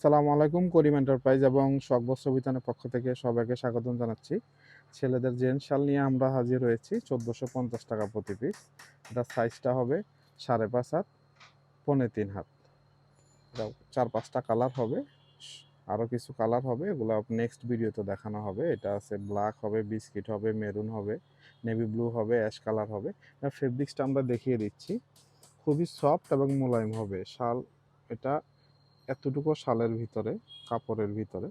সালামু আলাইকুম। করিম এন্টারপ্রাইজ এবং শখ বস্ত্র বিতানের পক্ষ থেকে সবাইকে স্বাগতম জানাচ্ছি। ছেলেদের জেন্টস শাল নিয়ে আমরা হাজির হয়েছি 1450 টাকা প্রতি পিস। এটা সাইজটা হবে 5.5 হাত, 3.25 হাত। এটা 4-5টা কালার হবে, আরও কিছু কালার হবে, এগুলো নেক্সট ভিডিওতে দেখানো হবে। এটা আছে ব্ল্যাক হবে, বিস্কিট হবে, মেরুন হবে, নেভি ব্লু হবে, অ্যাশ কালার হবে। এটা ফেব্রিক্সটা আমরা দেখিয়ে দিচ্ছি, খুবই সফট এবং মোলায়েম হবে। শাল এটা এতটুকু শালের ভিতরে, কাপড়ের ভিতরে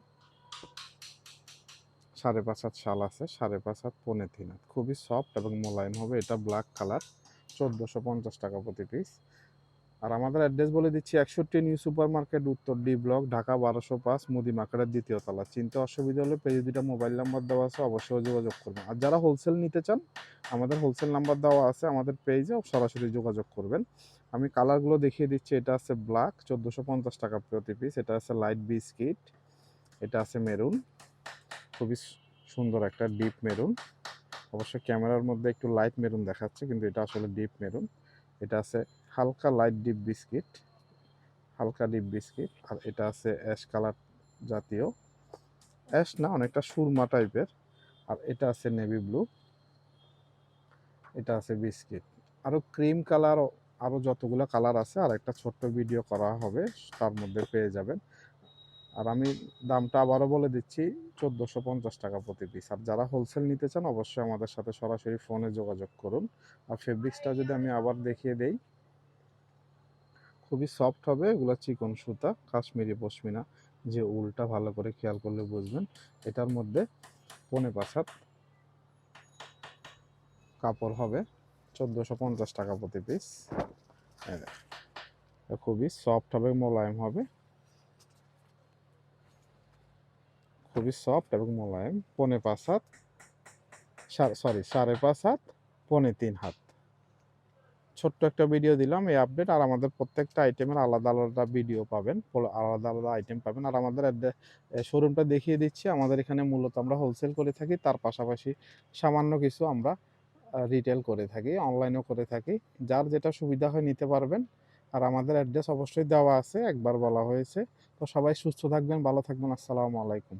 5.5 হাত শাল আছে, 5.5 হাত 3.25 হাত, খুবই সফট এবং মোলায়েম হবে। এটা ব্ল্যাক কালার, 1450 টাকা প্রতি পিস। আর আমাদের অ্যাড্রেস বলে দিচ্ছি, 61 নিউ সুপার মার্কেট, উত্তর ডি ব্লক, ঢাকা 1205, মুদি মার্কেটের 2য় তলা। চিনতে অসুবিধা হলে পেজে 2টা মোবাইল নাম্বার দেওয়া আছে, অবশ্যই যোগাযোগ করবেন। আর যারা হোলসেল নিতে চান, আমাদের হোলসেল নাম্বার দেওয়া আছে আমাদের পেজে, সরাসরি যোগাযোগ করবেন। আমি কালারগুলো দেখিয়ে দিচ্ছি। এটা আছে ব্ল্যাক, 1450 টাকা প্রতি পিস। এটা আছে লাইট বিস্কিট, এটা আছে মেরুন, খুবই সুন্দর একটা ডিপ মেরুন। অবশ্যই ক্যামেরার মধ্যে একটু লাইট মেরুন দেখাচ্ছে, কিন্তু এটা আসলে ডিপ মেরুন। এটা আছে হালকা লাইট ডিপ বিস্কিট, হালকা ডিপ বিস্কিট। আর এটা আছে অ্যাশ কালার জাতীয়, অ্যাশ না, অনেকটা সুরমা টাইপের। আর এটা আছে নেভি ব্লু, এটা আছে বিস্কিট। আরও ক্রিম কালার, আরও যতগুলো কালার আছে আর একটা ছোট্ট ভিডিও করা হবে, তার মধ্যে পেয়ে যাবেন। আর আমি দামটা আবারও বলে দিচ্ছি, 1450 টাকা প্রতি পিস। আর যারা হোলসেল নিতে চান, অবশ্যই আমাদের সাথে সরাসরি ফোনে যোগাযোগ করুন। আর ফেব্রিক্সটা যদি আমি আবার দেখিয়ে দেই, খুবই সফট হবে। এগুলো চিকন সুতা, কাশ্মীরি পশমিনা, যে উলটা ভালো করে খেয়াল করলে বুঝবেন। এটার মধ্যে 5.25 হাত কাপড় হবে, 1450 টাকা প্রতি পিস। খুবই সফট হবে, মোলায়েম হবে, খুবই সফট এবং মোলায়েম। 5.25 হাত, সরি 5.5 হাত, 3.25 হাত। ছোট্ট একটা ভিডিও দিলাম, এই আপডেট। আর আমাদের প্রত্যেকটা আইটেমের আলাদা আলাদা ভিডিও পাবেন, আলাদা আলাদা আইটেম পাবেন। আর আমাদের শোরুমটা দেখিয়ে দিচ্ছি। আমাদের এখানে মূলত আমরা হোলসেল করে থাকি, তার পাশাপাশি সামান্য কিছু আমরা রিটেল করে থাকি, অনলাইনেও করে থাকি। যার যেটা সুবিধা হয় নিতে পারবেন। আর আমাদের অ্যাড্রেস অবশ্যই দেওয়া আছে, একবার বলা হয়েছে। তো সবাই সুস্থ থাকবেন, ভালো থাকবেন। আসসালামু আলাইকুম।